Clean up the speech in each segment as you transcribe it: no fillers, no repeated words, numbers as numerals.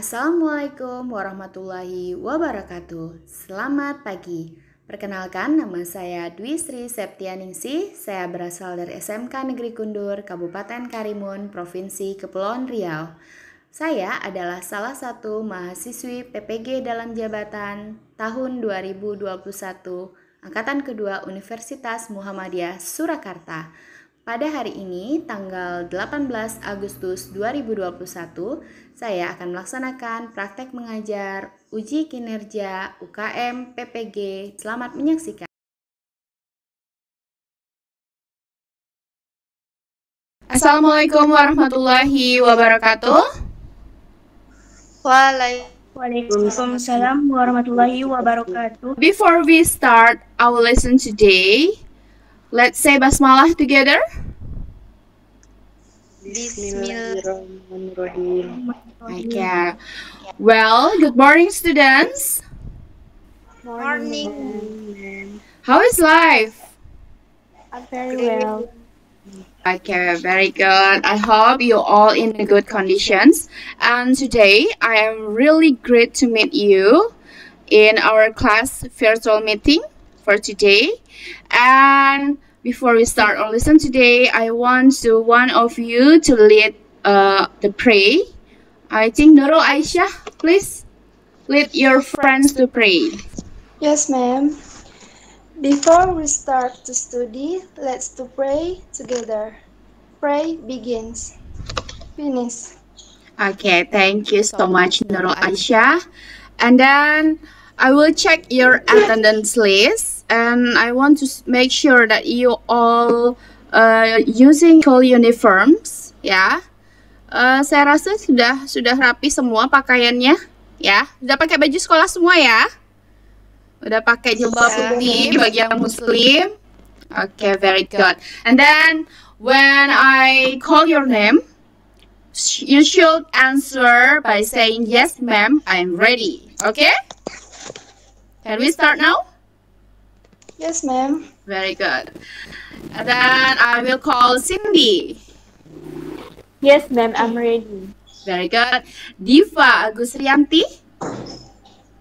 Assalamualaikum warahmatullahi wabarakatuh. Selamat pagi. Perkenalkan, nama saya Dwi Sri Septianingsih. Saya berasal dari SMK Negeri Kundur, Kabupaten Karimun, Provinsi Kepulauan Riau. Saya adalah salah satu mahasiswi PPG dalam jabatan tahun 2021, Angkatan Kedua Universitas Muhammadiyah Surakarta. Pada hari ini, tanggal 18 Agustus 2021, saya akan melaksanakan praktek mengajar uji kinerja UKM PPG. Selamat menyaksikan. Assalamualaikum warahmatullahi wabarakatuh. Waalaikumsalam warahmatullahi wabarakatuh. Before we start our lesson today, let's say basmalah together. Bismillahirrahmanirrahim. Okay. Well, good morning, students. Morning. How is life? Very well. Okay, very good. I hope you all in good conditions. And today, I am really great to meet you in our class virtual meeting for today. And before we start our lesson today, I want one of you to lead the pray. I think Nurul Aisyah, please lead your friends to pray. Yes, ma'am. Before we start to study, let's to pray together. Pray begins. Finish. Okay, thank you so much, Nurul Aisyah. And then I will check your attendance list, and I want to make sure that you all using school uniforms, ya. Saya rasa sudah rapi semua pakaiannya, ya. Sudah pakai baju sekolah semua ya. Udah pakai jilbab putih bagi yang muslim. Okay, very good. And then when I call your name, you should answer by saying, yes, ma'am, I'm ready. Okay? Can we start now? Yes, ma'am. Very good. And then I will call Cindy. Yes, ma'am, I'm ready. Very good. Diva Agusrianti.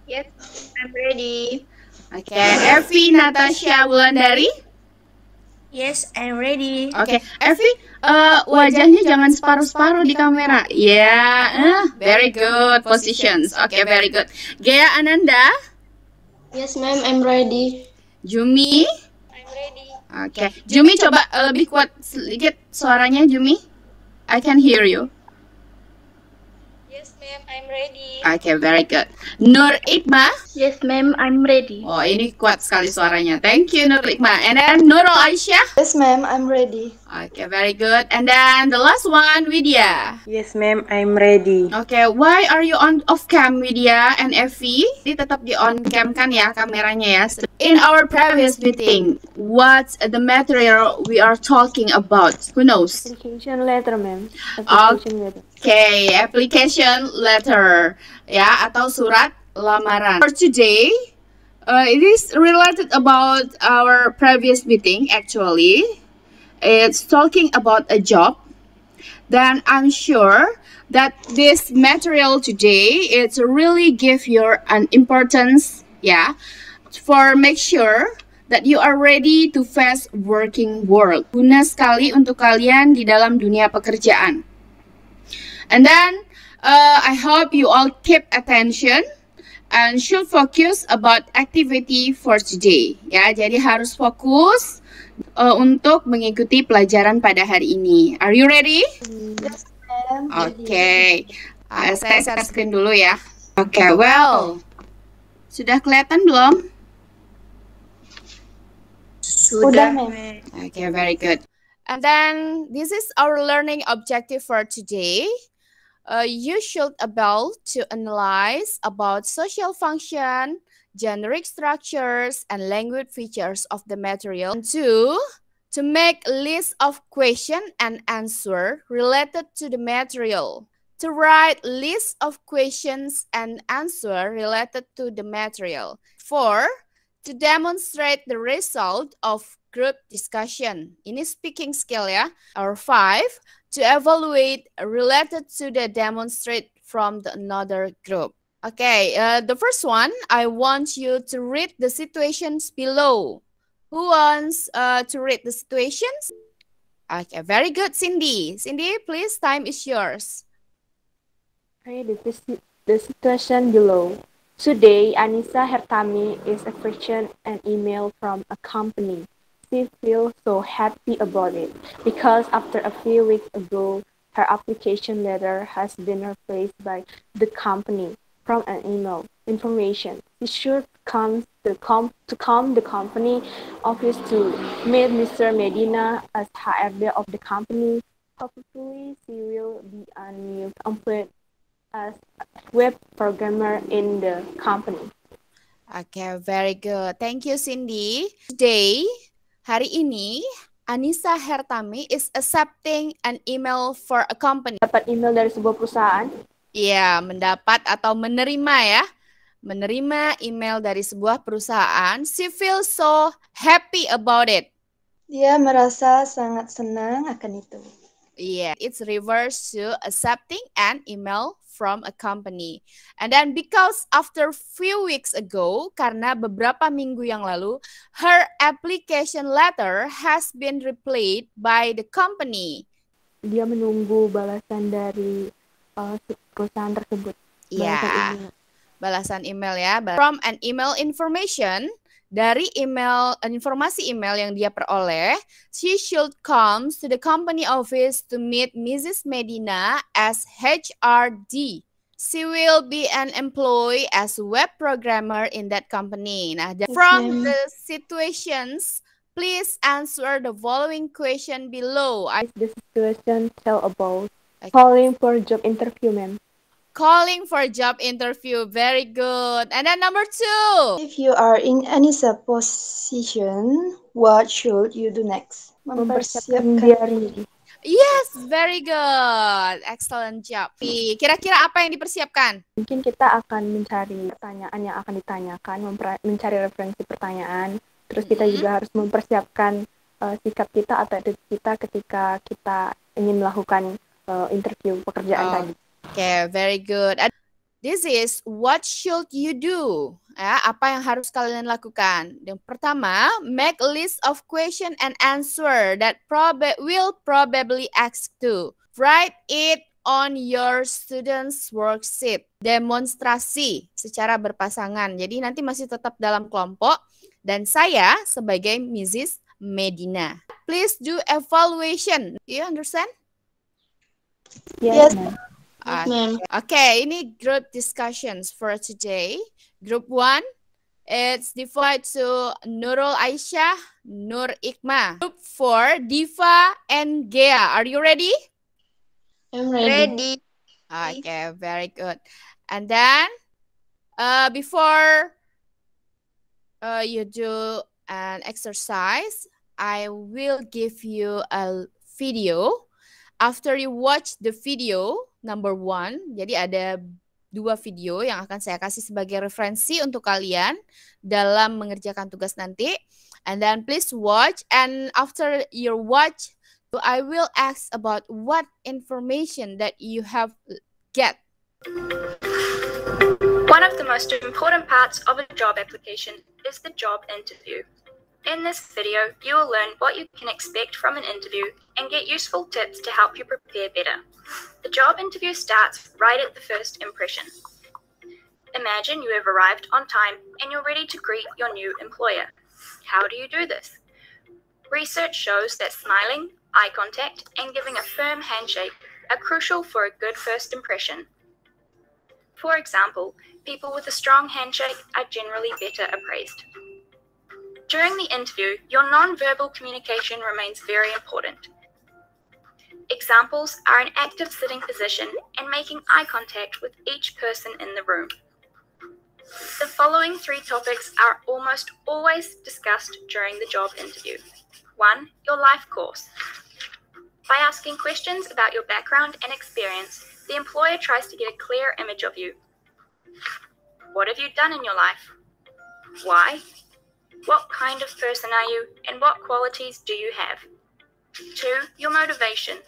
Yes, I'm ready. Okay. Evi Natasha Wulandari. Yes, I'm ready. Oke, Evi, wajahnya jangan separuh-separuh di kamera. Yeah, very good positions. Okay, very good. Gea Ananda. Yes, ma'am, I'm ready. Jumi. I'm ready. Oke, Jumi coba lebih kuat sedikit suaranya, Jumi. I can hear you. Yes, ma'am, I'm ready. Okay, very good. Nur Ikma. Yes, ma'am, I'm ready. Oh, ini kuat sekali suaranya. Thank you, Nur Ikma. And then Nurul Aisyah. Yes, ma'am, I'm ready. Okay, very good. And then the last one, Widya. Yes, ma'am, I'm ready. Okay, why are you on off cam, Widya and Evi? Jadi tetap di on cam kan ya kameranya ya. In our previous meeting, what's the material we are talking about? Who knows? Application letter, ma'am. Okay, application letter ya, atau surat lamaran. For today, it is related about our previous meeting actually. It's talking about a job. Then I'm sure that this material today it's really give your an importance, yeah, for make sure that you are ready to face working world. Guna sekali untuk kalian di dalam dunia pekerjaan. And then I hope you all keep attention and should focus about activity for today. Ya, jadi harus fokus untuk mengikuti pelajaran pada hari ini. Are you ready? Yes, ma'am. Okay. Saya share screen dulu ya. Okay, well. Sudah kelihatan belum? Sudah, ma'am. Okay, very good. And then this is our learning objective for today. You should able to analyze about social function, generic structures, and language features of the material. And two, to make a list of question and answer related to the material. To write list of questions and answer related to the material. 4, to demonstrate the result of group discussion. Ini speaking skill ya. Or 5, to evaluate related to the demonstrate from the another group. Okay, the first one, I want you to read the situations below. Who wants to read the situations? Okay, very good, Cindy. Cindy, please, time is yours. Read the situation below. Today, Anissa Hertami is fetching an email from a company. She feels so happy about it because after a few weeks ago, her application letter has been replaced by the company from an email information. She should come to the company office to meet Mr. Medina as HRD of the company. Hopefully, she will be a new employee as web programmer in the company. Okay, very good. Thank you, Cindy. Today, hari ini, Anissa Hertami is accepting an email for a company. Dapat email dari sebuah perusahaan. Iya, mendapat atau menerima ya. Menerima email dari sebuah perusahaan. She feels so happy about it. Dia merasa sangat senang akan itu. Yeah, it's reverse to accepting an email from a company. And then because after few weeks ago, karena beberapa minggu yang lalu, her application letter has been replaced by the company. Dia menunggu balasan dari perusahaan tersebut. Ya, balasan email ya. From an email information, dari email informasi email yang dia peroleh, she should come to the company office to meet Mrs. Medina as HRD. She will be an employee as web programmer in that company. Nah, from the situations, please answer the following question below. The situation tell about calling for job interview, ma'am. Calling for job interview, very good. And then number 2. If you are in Anissa position, what should you do next? Mempersiapkan diri. Yes, very good. Excellent job. Kira-kira apa yang dipersiapkan? Mungkin kita akan mencari pertanyaan yang akan ditanyakan, mencari referensi pertanyaan. Terus kita juga harus mempersiapkan sikap kita atau attitude kita ketika kita ingin melakukan interview pekerjaan tadi. Okay, very good. This is what should you do? Ya, apa yang harus kalian lakukan? Yang pertama, make a list of question and answer that will probably ask to. Write it on your students' worksheet. Demonstrasi secara berpasangan. Jadi nanti masih tetap dalam kelompok. Dan saya sebagai Mrs. Medina. Please do evaluation. Do you understand? Yes, Okay, ini group discussions for today. Group 1, it's divided to Nurul Aisyah, Nur Ikma. Group 4, Diva and Gea. Are you ready? I'm ready. Okay, very good. And then, before you do an exercise, I will give you a video. After you watch the video, number 1, jadi ada 2 video yang akan saya kasih sebagai referensi untuk kalian dalam mengerjakan tugas nanti. And then please watch, and after your watch, I will ask about what information that you have get. One of the most important parts of a job application is the job interview. In this video, you will learn what you can expect from an interview and get useful tips to help you prepare better. The job interview starts right at the first impression. Imagine you have arrived on time and you're ready to greet your new employer. How do you do this? Research shows that smiling, eye contact, and giving a firm handshake are crucial for a good first impression. For example, people with a strong handshake are generally better appraised. During the interview, your non-verbal communication remains very important. Examples are an active sitting position and making eye contact with each person in the room. The following 3 topics are almost always discussed during the job interview. 1. Your life course. By asking questions about your background and experience, the employer tries to get a clear image of you. What have you done in your life? Why? What kind of person are you, and what qualities do you have? 2. Your motivation.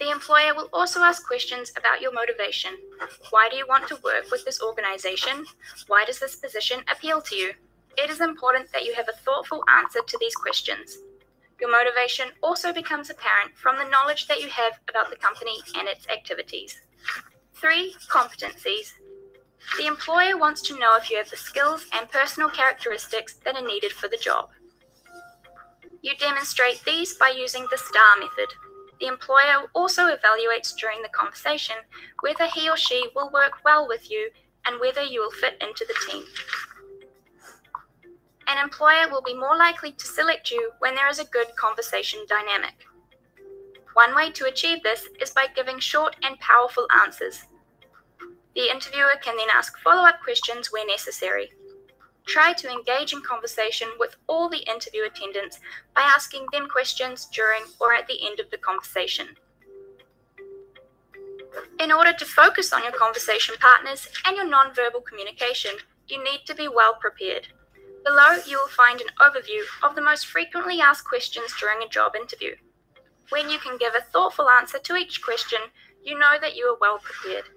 The employer will also ask questions about your motivation. Why do you want to work with this organization? Why does this position appeal to you? It is important that you have a thoughtful answer to these questions. Your motivation also becomes apparent from the knowledge that you have about the company and its activities. 3. Competencies. The employer wants to know if you have the skills and personal characteristics that are needed for the job. You demonstrate these by using the STAR method. The employer also evaluates during the conversation whether he or she will work well with you and whether you will fit into the team. An employer will be more likely to select you when there is a good conversation dynamic. One way to achieve this is by giving short and powerful answers. The interviewer can then ask follow-up questions where necessary. Try to engage in conversation with all the interview attendants by asking them questions during or at the end of the conversation. In order to focus on your conversation partners and your nonverbal communication, you need to be well prepared. Below, you will find an overview of the most frequently asked questions during a job interview. When you can give a thoughtful answer to each question, you know that you are well prepared.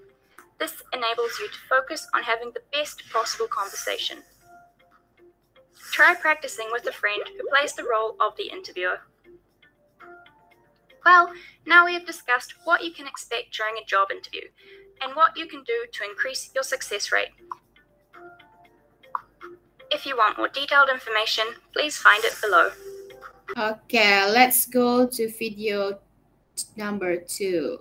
This enables you to focus on having the best possible conversation. Try practicing with a friend who plays the role of the interviewer. Well, now we have discussed what you can expect during a job interview and what you can do to increase your success rate. If you want more detailed information, please find it below. Okay, let's go to video number 2.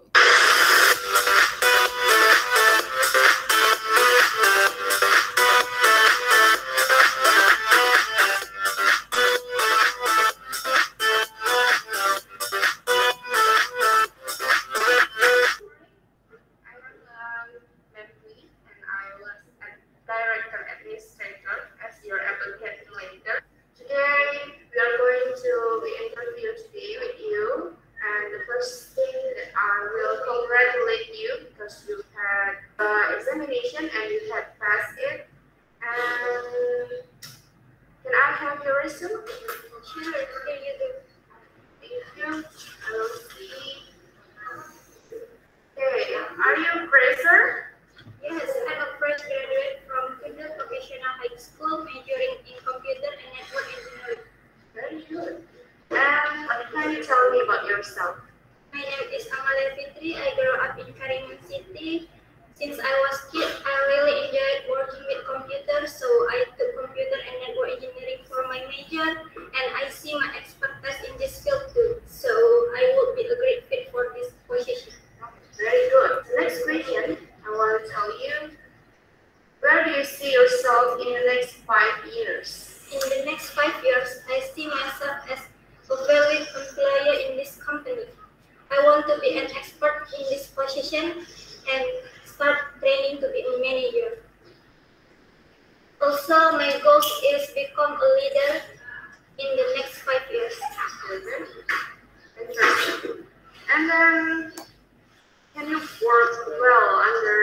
Examination and you had passed it. And can I have your resume? Sure, here you go. Thank you. I will see. Okay, are you a fresher? Yes, I'm a fresh graduate from Kunder Professional High School, majoring in computer and network engineering. Very good. And what can you tell me about yourself? My name is Amalia Fitri. I grew up in Karimun City. Since I was a kid, I really enjoyed working with computers, so I took computer and network engineering for my major, and I see my expertise in this field too, so I would be a great fit for this position. Very good. Next question, I want to tell you, where do you see yourself in the next 5 years? In the next 5 years, I see myself as a valued employee in this company. I want to be an expert in this position and start training to be a manager. Also, my goal is become a leader in the next 5 years. Interesting. And then, can you work well under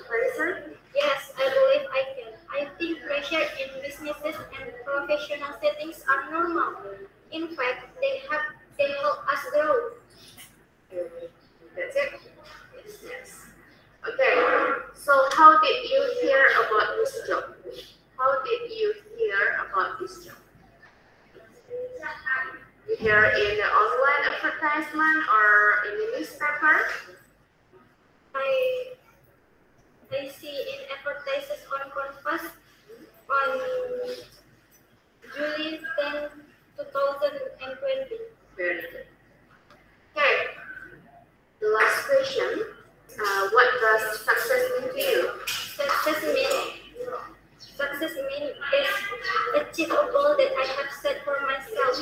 pressure? Yes, I believe I can. I think pressure in businesses and professional settings are normal. In fact, they help us grow. That's it? Yes. Okay, so how did you hear about this job? How did you hear about this job? You hear in the online advertisement or in the newspaper? I see in advertises on Canvas on July 10, 2020. Very good. Okay, the last question. What does success mean to you? Success means is achieve a goal that I have set for myself.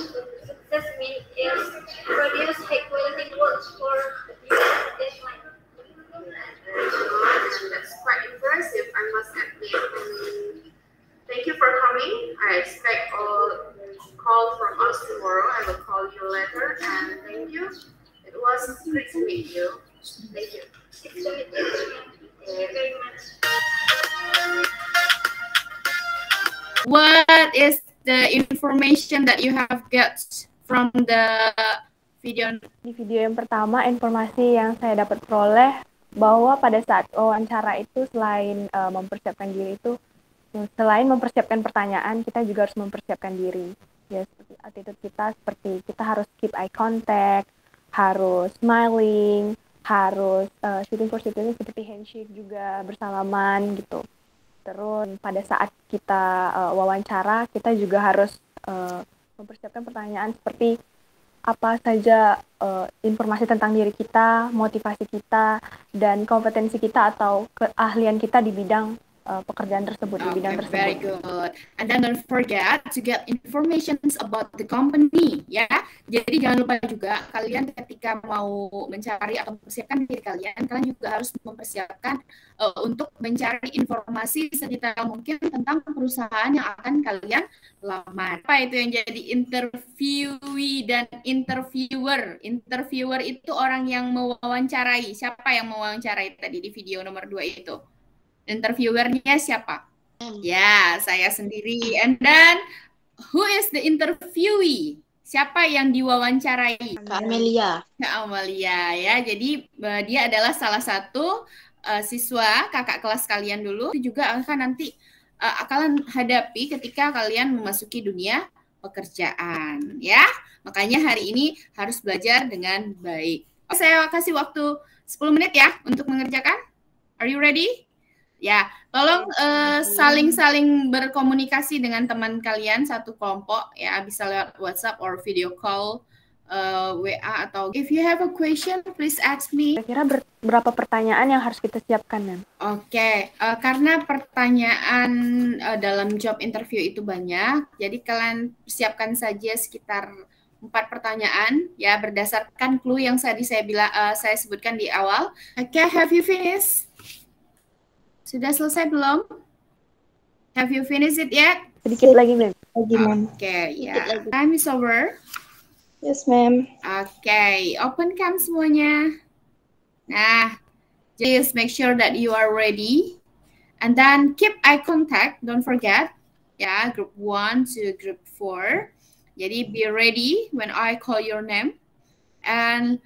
Success means is produce high quality work for deadline. That's quite impressive, I must admit. Thank you for coming. I expect a call from us tomorrow. I will call you later, and thank you. It was great to meet you. Thank you. Thank you very much. What is the information that you have got from the Di video yang pertama, informasi yang saya dapat peroleh bahwa pada saat wawancara itu selain mempersiapkan diri itu, selain mempersiapkan pertanyaan, kita juga harus mempersiapkan diri. Ya, seperti attitude kita, seperti kita harus keep eye contact, harus smiling, harus shooting for shooting seperti handshake juga, bersalaman gitu. Terus pada saat kita wawancara, kita juga harus mempersiapkan pertanyaan seperti apa saja informasi tentang diri kita, motivasi kita, dan kompetensi kita atau keahlian kita di bidang pekerjaan tersebut, di bidang tersebut. Very good. And then don't forget to get information about the company, ya. Jadi jangan lupa juga kalian ketika mau mencari atau mempersiapkan diri kalian juga harus mempersiapkan untuk mencari informasi sedetail mungkin tentang perusahaan yang akan kalian lamar. Apa itu yang jadi interviewee dan interviewer? Interviewer itu orang yang mewawancarai. Siapa yang mewawancarai tadi di video nomor 2 itu? Interviewernya siapa? Ya, saya sendiri. And then, who is the interviewee? Siapa yang diwawancarai? Kak Amelia. Kak Amelia, ya. Jadi, dia adalah salah satu siswa kakak kelas kalian dulu. Itu juga akan nanti akan hadapi ketika kalian memasuki dunia pekerjaan, ya. Makanya hari ini harus belajar dengan baik. Saya kasih waktu 10 menit ya untuk mengerjakan. Are you ready? Ya, tolong saling berkomunikasi dengan teman kalian satu kelompok ya, bisa lewat WhatsApp or video call, WA atau if you have a question please ask me. Kira-kira berapa pertanyaan yang harus kita siapkan, Nan? Oke, karena pertanyaan dalam job interview itu banyak, jadi kalian siapkan saja sekitar 4 pertanyaan ya berdasarkan clue yang saya sebutkan di awal. Oke, have you finished? Sudah selesai belum? Have you finished it yet? Sedikit lagi, ma'am. Oke, ya. Time is over. Yes, ma'am. Oke, open cam semuanya. Nah, just make sure that you are ready. And then keep eye contact, don't forget. Ya, group 1 to group 4. Jadi be ready when I call your name. And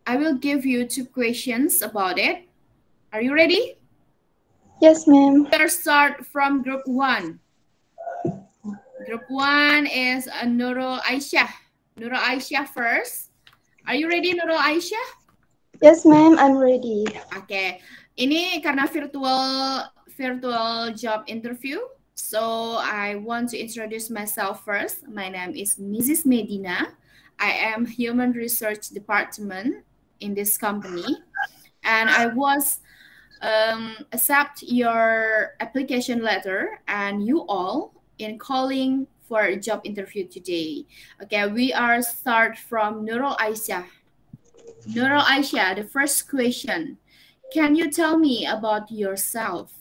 I will give you 2 questions about it. Are you ready? Yes, ma'am. Let's start from group 1. Group 1 is Nurul Aisyah. Nurul Aisyah first. Are you ready, Nurul Aisyah? Yes, ma'am. I'm ready. Oke. Ini karena virtual job interview. So I want to introduce myself first. My name is Mrs. Medina. I am Human Research Department in this company. And I was accept your application letter and you all in calling for a job interview today. Okay, we are start from Nurul Aisyah. Nurul Aisyah, the first question. Can you tell me about yourself?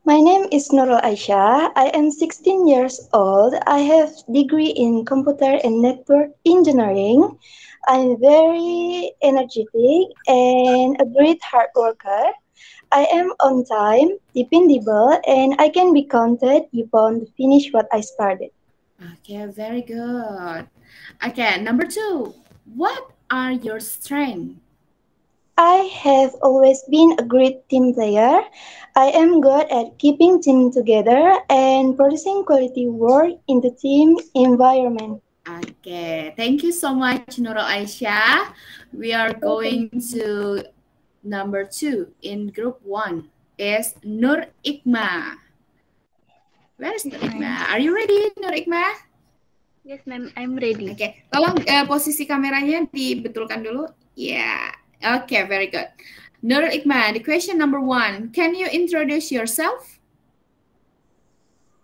My name is Nurul Aisyah. I am 16 years old. I have degree in computer and network engineering. I'm very energetic and a great hard worker. I am on time, dependable, and I can be counted upon to finish what I started. Okay, very good. Okay, number 2. What are your strengths? I have always been a great team player. I am good at keeping team together and producing quality work in the team environment. Okay, thank you so much, Nurul Aisyah. We are going to number 2 in group 1 is Nur Ikma. Where is Nur Ikma? Are you ready, Nur Ikma? Yes, ma'am. I'm ready. Okay, tolong posisi kameranya dibetulkan dulu. Yeah. Okay, very good. Nur Ikma, the question number 1. Can you introduce yourself?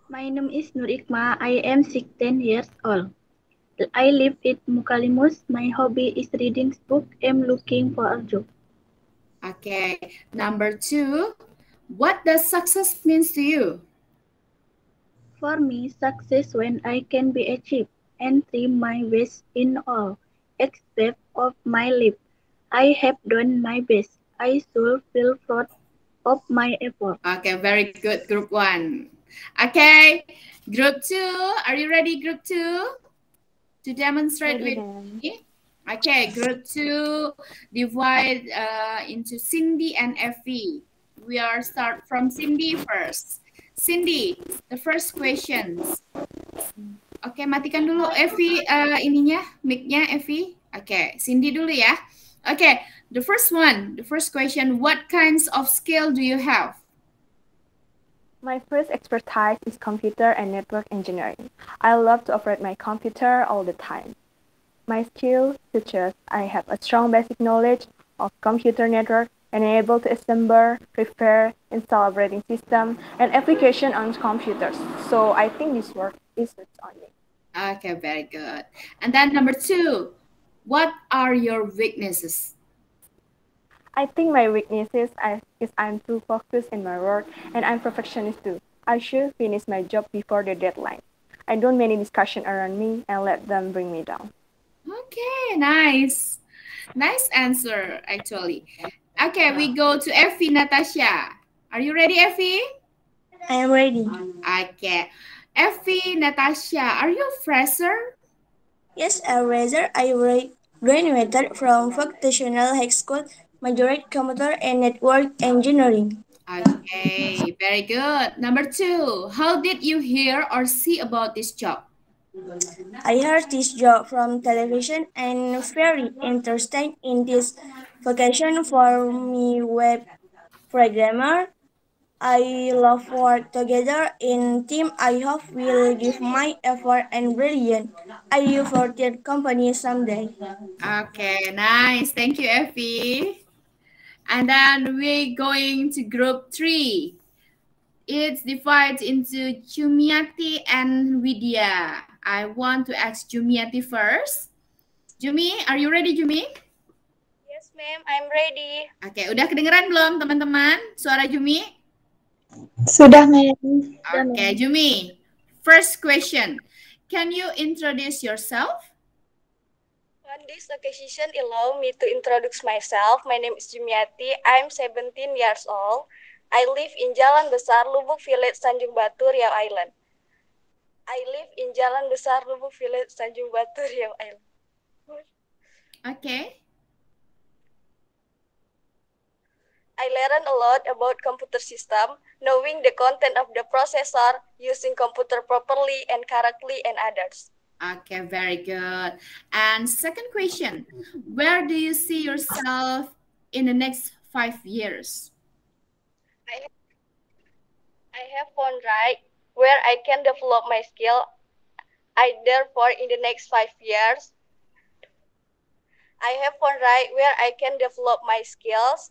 My name is Nur Ikma. I am 16 years old. I live in Mukalimus. My hobby is reading books. I'm looking for a job. Okay, number 2. What does success means to you? For me, success when I can be achieved and try my best in all aspects of my life. I have done my best. I should feel proud of my effort. Okay, very good, group 1. Okay, group 2. Are you ready, group 2? To demonstrate with me? Okay, group 2 divide into Cindy and Effie. We are start from Cindy first. Cindy, the first questions. Oke, matikan dulu Effie ininya, mic-nya Effie. Oke, Cindy dulu ya. Oke, the first question, what kinds of skill do you have? My first expertise is computer and network engineering. I love to operate my computer all the time. My skills such as I have a strong basic knowledge of computer network and am able to assemble, repair, install operating system, and application on computers. So I think this work is on me. Okay, very good. And then number 2, what are your weaknesses? I think my weaknesses is I'm too focused in my work and I'm perfectionist too. I should finish my job before the deadline. I don't many discussion around me and let them bring me down. Okay, nice. Nice answer, actually. Okay, we go to Effie Natasha. Are you ready, Effie? I am ready. Okay. Effie Natasha, are you a fresher? Yes, I graduated from vocational high school, majored computer and network engineering. Okay, very good. Number 2, how did you hear or see about this job? I heard this job from television and very interested in this vocation for me web programmer. I love work together in team. I hope will give my effort and brilliant. I will for that company someday. Okay, nice. Thank you, Effie. And then we're going to group 3. It's divided into Jumiati and Widya. I want to ask Jumiati first. Jumi, are you ready, Jumi? Yes, ma'am, I'm ready. Oke, udah kedengeran belum teman-teman suara Jumi? Sudah, ma'am. Oke, Jumi. First question. Can you introduce yourself? On this occasion, allow me to introduce myself. My name is Jumiati. I'm 17 years old. I live in Jalan Besar, Lubuk Village, Tanjung Batu, Riau Island. Okay. I learned a lot about computer system, knowing the content of the processor, using computer properly and correctly, and others. Okay, very good. And second question, where do you see yourself in the next 5 years? I have found right where I can develop my skill. Therefore, in the next 5 years, I have found right where I can develop my skills.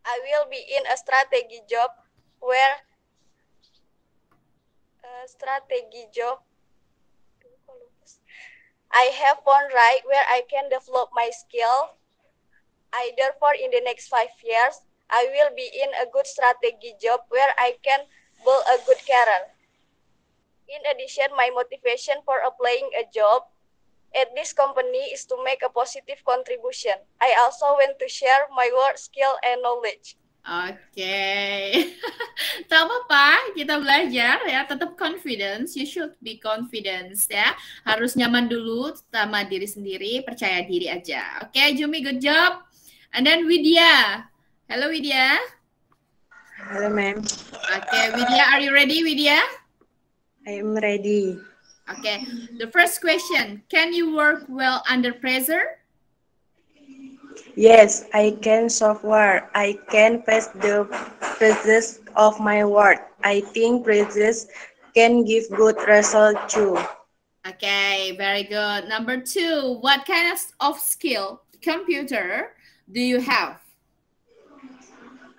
I will be in a strategy job where I have found right where I can develop my skill. Therefore, in the next 5 years, I will be in a good strategy job where I can build a good career. In addition, my motivation for applying a job at this company is to make a positive contribution. I also want to share my work, skill, and knowledge. Oke. Tak apa-apa, kita belajar ya, tetap confidence, you should be confidence ya. Harus nyaman dulu sama diri sendiri, percaya diri aja. Oke, Jumi, good job. And then Widya. Hello, Widya. Hello, ma'am. Okay, Widya, are you ready, Widya? I am ready. Okay, the first question, can you work well under pressure? Yes, I can software. I can pass the praises of my work. I think praises can give good result too. Okay, very good. Number 2, what kind of skill, computer, do you have?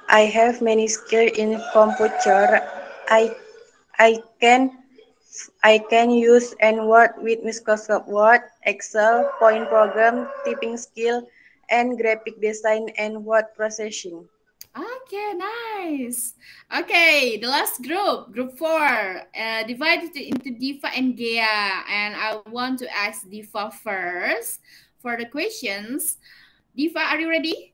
I have many skills in computer. I can use and work with Microsoft Word, Excel, point program, typing skill, and graphic design and word processing. Okay, nice. Okay, the last group 4, divided into Diva and Gea. And I want to ask Diva first for the questions. Diva, are you ready?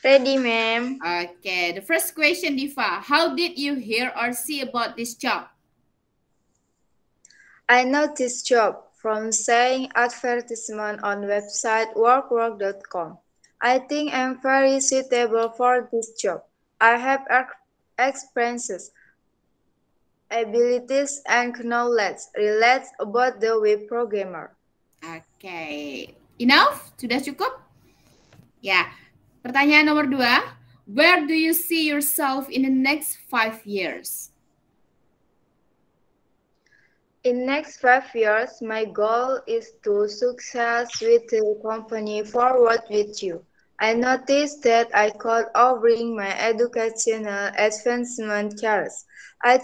Ready, ma'am. Okay, the first question, Diva. How did you hear or see about this job? I know this job from seeing advertisement on website workwork.com. I think I'm very suitable for this job. I have experiences, abilities, and knowledge related about the web programmer. Oke, enough? Sudah cukup? Ya, pertanyaan nomor 2. Where do you see yourself in the next 5 years? In next 5 years, my goal is to success with the company forward with you. I noticed that I could offering my educational advancement careers. I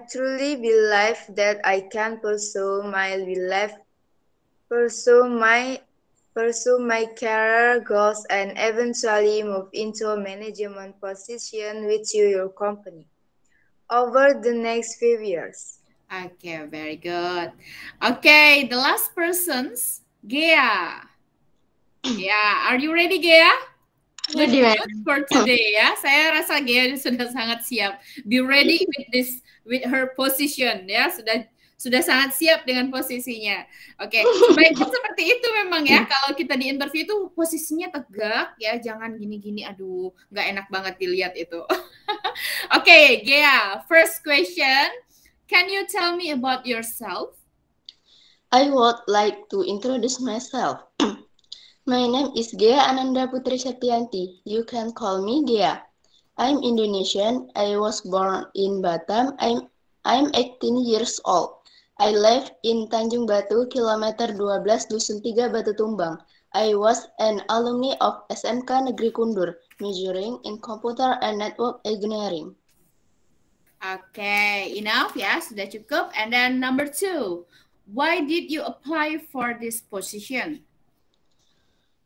truly believe that I can pursue my career goals and eventually move into a management position with your company over the next few years. Okay, very good. Okay, the last person's Gea. Yeah, are you ready, Gea? Good for today ya. Saya rasa Gea sudah sangat siap. Be ready with her position ya. Sudah sangat siap dengan posisinya. Oke, sebaiknya seperti itu memang ya. Kalau kita di interview itu posisinya tegak ya, jangan gini-gini. Aduh, nggak enak banget dilihat itu. Oke, Gea, first question. Can you tell me about yourself? I would like to introduce myself. My name is Gea Ananda Putri Septianti. You can call me Gea. I'm Indonesian. I was born in Batam. I'm 18 years old. I live in Tanjung Batu, kilometer 12, Dusun 3, Batu Tumbang. I was an alumni of SMK Negeri Kundur, majoring in computer and network engineering. Okay, enough ya, sudah cukup. And then number 2, why did you apply for this position?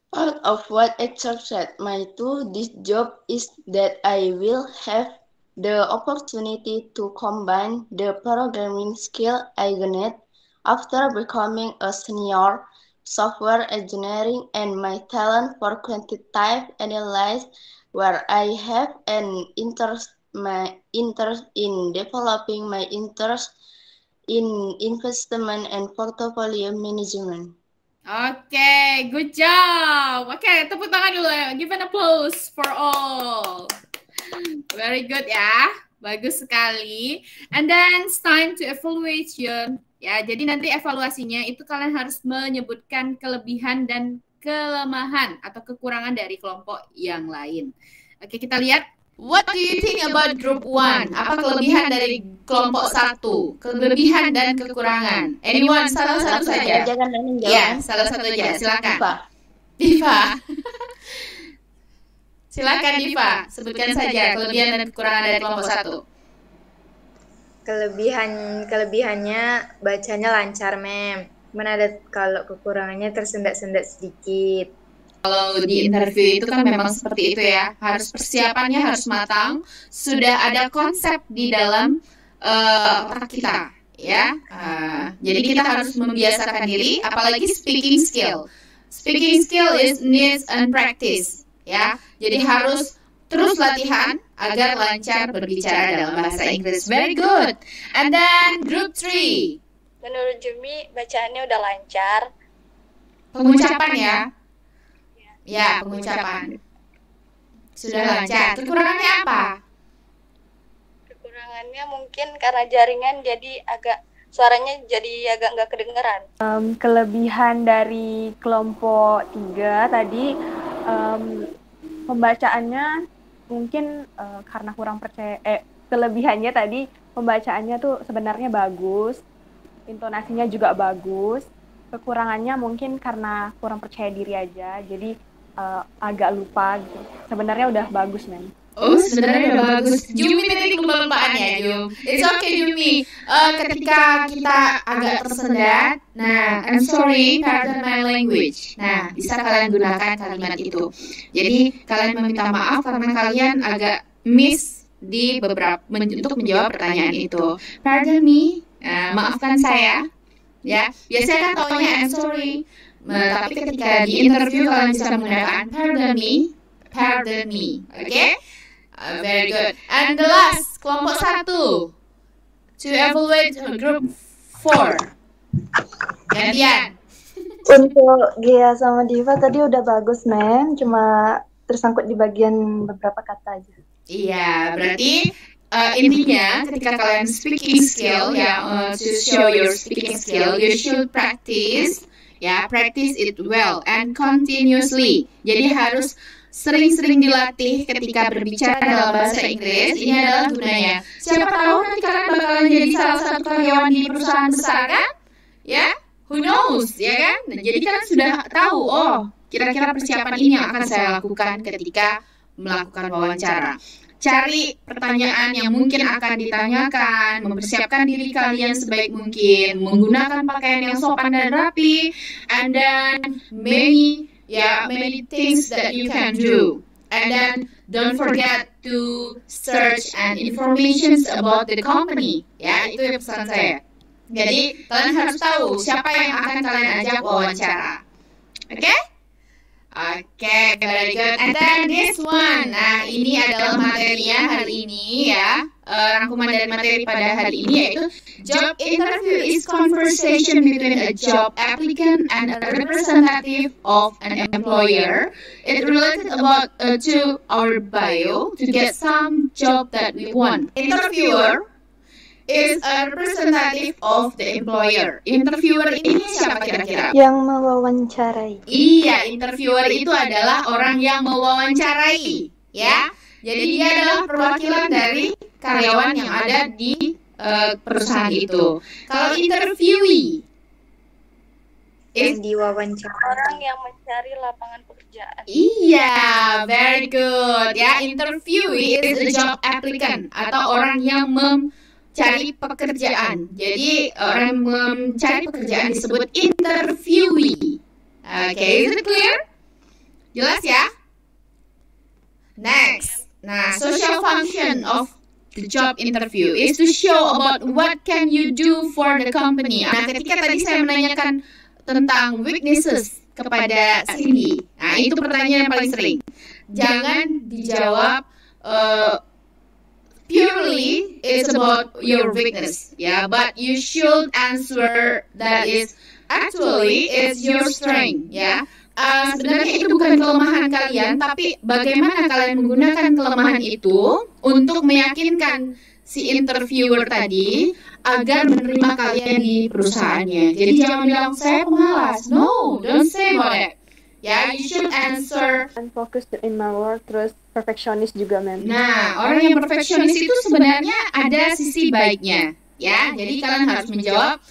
Part of what attracted me to this job is that I will have the opportunity to combine the programming skill I gained after becoming a senior software engineering and my talent for quantitative analysis, where I have an interest in developing my interest in investment and portfolio management. Okay, good job. Okay, tepuk tangan dulu ya. Give an applause for all. Very good ya. Bagus sekali. And then it's time to evaluation. Ya, jadi nanti evaluasinya itu kalian harus menyebutkan kelebihan dan kelemahan atau kekurangan dari kelompok yang lain. Oke, kita lihat. What do you think about group 1? Apa kelebihan dari kelompok 1? Kelebihan dan kekurangan. Anyone? Salah satu saja. Ya, salah satu aja. Silakan. Diva. Silakan Diva. Sebutkan saja kelebihan dan kekurangan dari kelompok 1. Kelebihannya bacanya lancar, Mem. Cuman ada kalau kekurangannya tersendat-sendat sedikit. Kalau di interview itu kan memang seperti itu ya, harus persiapannya harus matang, sudah ada konsep di dalam otak kita, ya. Jadi kita harus membiasakan diri, apalagi speaking skill. Speaking skill is needs and practice, ya. Jadi harus terus latihan agar lancar berbicara dalam bahasa Inggris. Very good. And then group 3. Menurut Jumi bacaannya udah lancar. Pengucapan ya. Ya, pengucapan. Sudah lancar. Kekurangannya apa? Kekurangannya mungkin karena jaringan jadi suaranya jadi agak nggak kedengeran. Kelebihan dari kelompok 3 tadi pembacaannya mungkin karena kurang percaya. Kelebihannya tadi pembacaannya tuh sebenarnya bagus, intonasinya juga bagus. Kekurangannya mungkin karena kurang percaya diri aja, jadi agak lupa gitu. Sebenarnya udah bagus, men. Oh, sebenarnya udah bagus. Yumi titik kelumpaannya, Yum. It's okay, Yumi. Ketika kita agak tersendat, nah, I'm sorry, pardon my language. Nah, bisa kalian gunakan kalimat itu. Jadi, kalian meminta maaf karena kalian agak miss di untuk menjawab pertanyaan itu. Pardon me, maafkan saya. Ya, biasanya kan taunya I'm sorry. Tapi ketika di interview kalian bisa menggunakan pardon me, okay? Very good. And the last, kelompok 1, to evaluate group 4. Gantian. Untuk Gia sama Diva tadi udah bagus, Mem. Cuma tersangkut di bagian beberapa kata aja. Iya, berarti intinya ketika kalian speaking skill ya, to show your speaking skill, you should practice it well and continuously. Jadi harus sering-sering dilatih ketika berbicara dalam bahasa Inggris. Ini adalah gunanya. Siapa tahu nanti kalian bakalan jadi salah satu karyawan di perusahaan besar kan? Ya, who knows, ya kan? Nah, jadi kalian sudah tahu, oh, kira-kira persiapan ini yang akan saya lakukan ketika melakukan wawancara. Cari pertanyaan yang mungkin akan ditanyakan, mempersiapkan diri kalian sebaik mungkin, menggunakan pakaian yang sopan dan rapi, and then many things that you can do. And then don't forget to search and informations about the company. Ya, itu ya pesan saya. Jadi kalian harus tahu siapa yang akan kalian ajak wawancara. Oke? Oke, very good. And then this one. Nah, ini adalah materinya hari ini ya. Rangkuman dari materi pada hari ini yaitu job interview is conversation between a job applicant and a representative of an employer. It related about to our bio to get some job that we want. Interviewer is a representative of the employer. Interviewer ini siapa kira-kira? Yang mewawancarai. Iya, interviewer itu adalah orang yang mewawancarai, ya. Jadi dia adalah perwakilan dari karyawan yang ada di perusahaan itu. Kalau interviewee yang diwawancara, orang yang mencari lapangan pekerjaan. Iya, very good. Ya, interviewee is a job applicant atau orang yang mencari pekerjaan. Jadi orang mencari pekerjaan disebut interviewee. Okay, is it clear? Jelas ya? Next. Nah, social function of the job interview is to show about what can you do for the company. Nah, ketika tadi saya menanyakan tentang weaknesses kepada Cindy, nah itu pertanyaan yang paling sering. Jangan dijawab purely it's about your weakness, but you should answer that is actually it's your strength, sebenarnya itu bukan kelemahan kalian, tapi bagaimana kalian menggunakan kelemahan itu untuk meyakinkan si interviewer tadi agar menerima kalian di perusahaannya. Jadi jangan bilang saya pemalas. No, don't say about it. You should answer. And focus in my work, terus perfeksionis juga, Mem. Nah, orang yang perfeksionis itu sebenarnya ada sisi baiknya, Jadi kalian harus menjawab.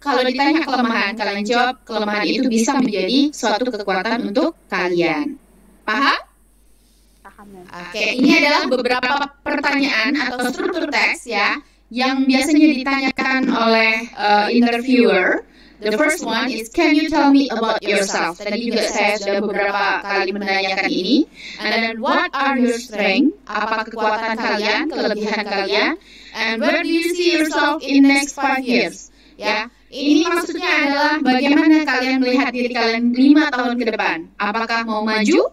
Kalau ditanya kelemahan, kalian jawab kelemahan itu bisa menjadi suatu kekuatan untuk kalian. Paham? Paham, Mem. Oke, ini adalah beberapa pertanyaan atau struktur teks yang biasanya ditanyakan oleh interviewer. The first one is, can you tell me about yourself? Tadi juga saya sudah beberapa kali menanyakan ini. And then, what are your strengths? Apa kekuatan kalian, kelebihan kalian? And where do you see yourself in next 5 years? Ini maksudnya adalah bagaimana kalian melihat diri kalian 5 tahun ke depan. Apakah mau maju?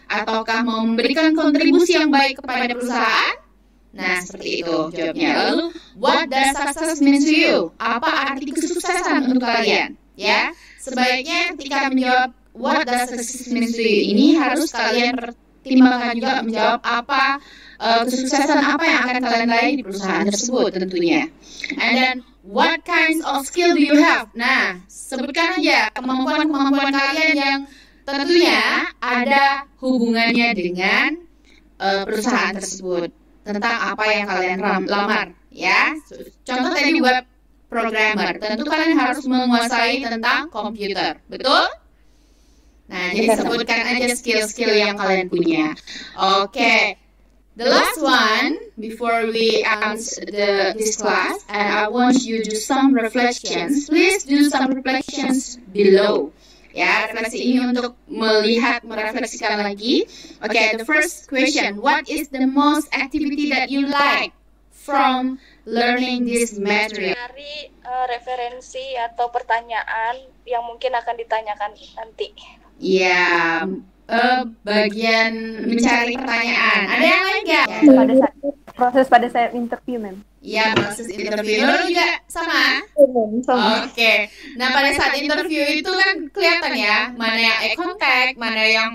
Ataukah mau memberikan kontribusi yang baik kepada perusahaan? Nah, seperti itu jawabnya. Lalu, what does success mean to you? Apa arti kesuksesan untuk kalian? Sebaiknya ketika menjawab what does success mean to you ini harus kalian pertimbangkan juga menjawab apa kesuksesan apa yang akan kalian raih di perusahaan tersebut tentunya. And then, what kinds of skill do you have? Nah, sebutkan aja kemampuan-kemampuan kalian yang tentunya ada hubungannya dengan perusahaan tersebut. Tentang apa yang kalian lamar, Contoh tadi web programmer, tentu kalian harus menguasai tentang komputer, betul? Nah, jadi sebutkan aja skill-skill yang kalian punya. Oke. The last one, before we end this class, and I want you to do some reflections. Please do some reflections below. Refleksi ini untuk melihat, merefleksikan lagi. Okay, the first question, what is the most activity that you like from learning this material? Cari referensi atau pertanyaan yang mungkin akan ditanyakan nanti. Bagian mencari pertanyaan. Ada yang lain nggak? Proses pada saat interview, Mem. Ya, proses interview. Nurul juga sama? Oke. Nah, pada saat interview itu kan kelihatan ya, mana yang eye contact, mana yang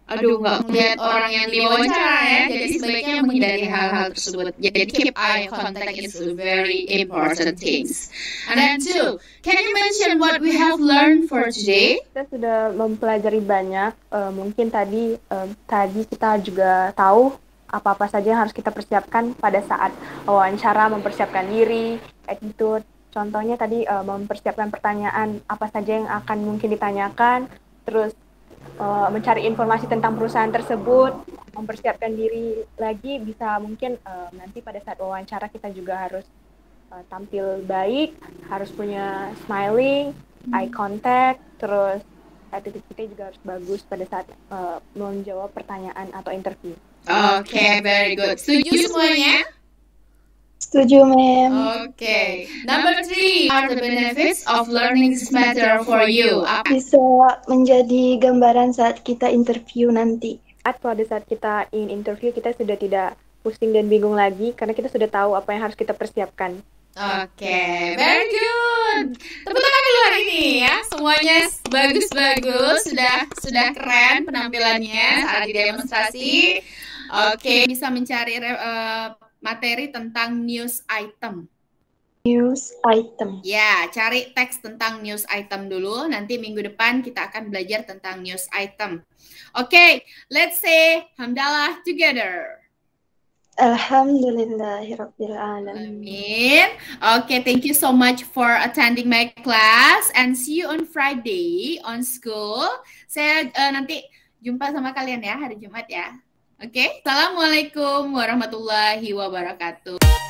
nggak melihat orang yang diwawancara ya. Jadi sebaiknya menghindari hal-hal tersebut. Jadi keep eye contact is very important things. And then two, can you mention what we have learned for today? Kita sudah mempelajari banyak. Mungkin tadi kita juga tahu apa-apa saja yang harus kita persiapkan pada saat wawancara, mempersiapkan diri, attitude. Contohnya tadi mempersiapkan pertanyaan apa saja yang akan mungkin ditanyakan, terus mencari informasi tentang perusahaan tersebut, mempersiapkan diri lagi, bisa mungkin nanti pada saat wawancara kita juga harus tampil baik, harus punya smiling, eye contact, terus attitude kita juga harus bagus pada saat menjawab pertanyaan atau interview. Oke, very good. Setuju semuanya? Setuju, Mem. Oke. Number 3, are the benefits of learning this matter for you? Bisa menjadi gambaran saat kita interview nanti. Pada saat kita ingin interview, kita sudah tidak pusing dan bingung lagi karena kita sudah tahu apa yang harus kita persiapkan. Oke, very good. Tepuk tangan dulu hari ini ya. Semuanya bagus-bagus, sudah keren penampilannya saat didemonstrasi. Oke, bisa mencari materi tentang news item. News item. Ya, cari teks tentang news item dulu. Nanti minggu depan kita akan belajar tentang news item. Oke, let's say hamdalah together. Alhamdulillahirabbil alamin. Okay, thank you so much for attending my class and see you on Friday on school. Saya nanti jumpa sama kalian ya hari Jumat ya. Oke, Assalamualaikum warahmatullahi wabarakatuh.